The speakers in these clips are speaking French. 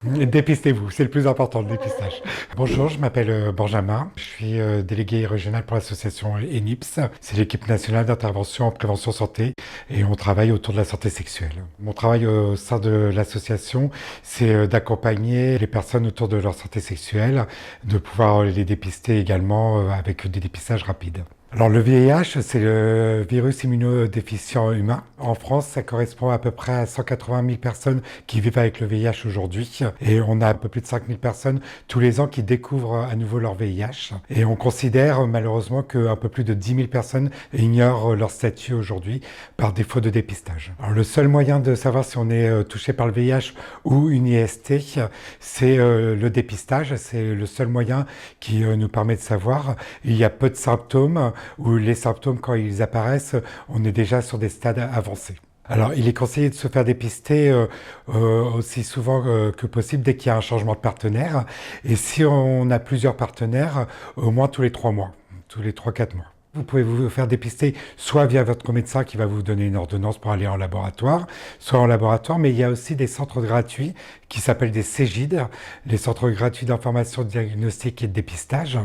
Dépistez-vous, c'est le plus important, le dépistage. Bonjour, je m'appelle Benjamin, je suis délégué régional pour l'association ENIPS, c'est l'équipe nationale d'intervention en prévention santé et on travaille autour de la santé sexuelle. Mon travail au sein de l'association, c'est d'accompagner les personnes autour de leur santé sexuelle, de pouvoir les dépister également avec des dépistages rapides. Alors le VIH, c'est le virus immunodéficient humain. En France, ça correspond à peu près à 180 000 personnes qui vivent avec le VIH aujourd'hui. Et on a un peu plus de 5 000 personnes tous les ans qui découvrent à nouveau leur VIH. Et on considère malheureusement qu'un peu plus de 10 000 personnes ignorent leur statut aujourd'hui par défaut de dépistage. Alors le seul moyen de savoir si on est touché par le VIH ou une IST, c'est le dépistage. C'est le seul moyen qui nous permet de savoir. Il y a peu de symptômes où les symptômes, quand ils apparaissent, on est déjà sur des stades avancés. Alors, il est conseillé de se faire dépister aussi souvent que possible dès qu'il y a un changement de partenaire. Et si on a plusieurs partenaires, au moins tous les 3 mois, tous les 3, 4 mois. Vous pouvez vous faire dépister soit via votre médecin qui va vous donner une ordonnance pour aller en laboratoire, soit en laboratoire, mais il y a aussi des centres gratuits qui s'appellent des CEGID, les centres gratuits d'information, de diagnostic et de dépistage,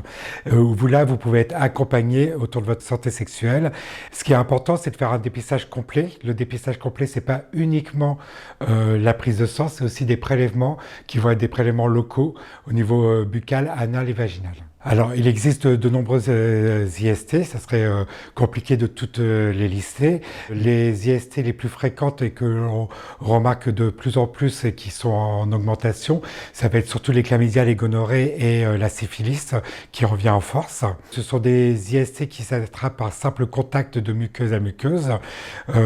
où vous pouvez être accompagné autour de votre santé sexuelle. Ce qui est important, c'est de faire un dépistage complet. Le dépistage complet, c'est pas uniquement la prise de sang, c'est aussi des prélèvements qui vont être des prélèvements locaux au niveau buccal, anal et vaginal. Alors, il existe de nombreuses IST, ça serait compliqué de toutes les lister. Les IST les plus fréquentes et que l'on remarque de plus en plus et qui sont en augmentation, ça va être surtout les chlamydia, les gonorrhées et la syphilis qui revient en force. Ce sont des IST qui s'attrapent par simple contact de muqueuse à muqueuse,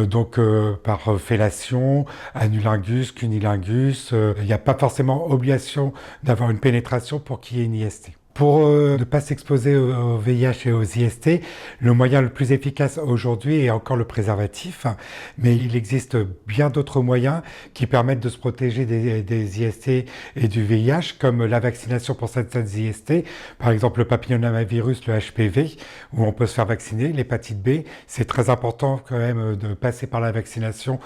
donc par fellation, anulingus, cunilingus. Il n'y a pas forcément obligation d'avoir une pénétration pour qu'il y ait une IST. Pour ne pas s'exposer au VIH et aux IST, le moyen le plus efficace aujourd'hui est encore le préservatif, mais il existe bien d'autres moyens qui permettent de se protéger des IST et du VIH, comme la vaccination pour certaines IST, par exemple le papillomavirus, le HPV, où on peut se faire vacciner, l'hépatite B. C'est très important quand même de passer par la vaccination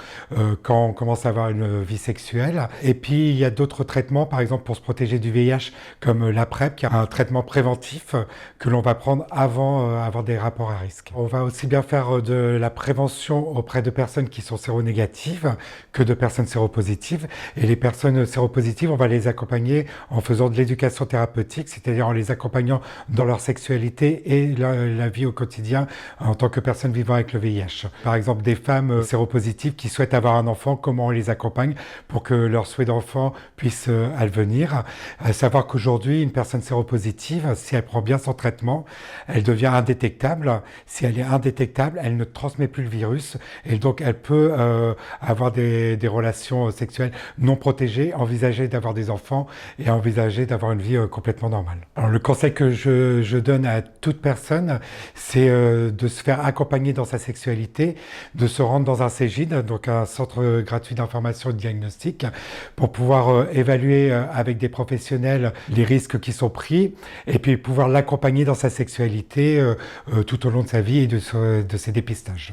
quand on commence à avoir une vie sexuelle. Et puis il y a d'autres traitements, par exemple pour se protéger du VIH, comme la PrEP, qui a un traitement préventif que l'on va prendre avant avoir des rapports à risque. On va aussi bien faire de la prévention auprès de personnes qui sont séronégatives que de personnes séropositives. Et les personnes séropositives, on va les accompagner en faisant de l'éducation thérapeutique, c'est-à-dire en les accompagnant dans leur sexualité et la vie au quotidien en tant que personne vivant avec le VIH. Par exemple, des femmes séropositives qui souhaitent avoir un enfant, comment on les accompagne pour que leur souhait d'enfant puisse advenir. À savoir qu'aujourd'hui, une personne séropositive, si elle prend bien son traitement, elle devient indétectable. Si elle est indétectable, elle ne transmet plus le virus et donc elle peut avoir des relations sexuelles non protégées, envisager d'avoir des enfants et envisager d'avoir une vie complètement normale. Alors le conseil que je donne à toute personne, c'est de se faire accompagner dans sa sexualité, de se rendre dans un CEGID, donc un centre gratuit d'information et de diagnostic, pour pouvoir évaluer avec des professionnels les risques qui sont pris et puis pouvoir l'accompagner dans sa sexualité tout au long de sa vie et de ses dépistages.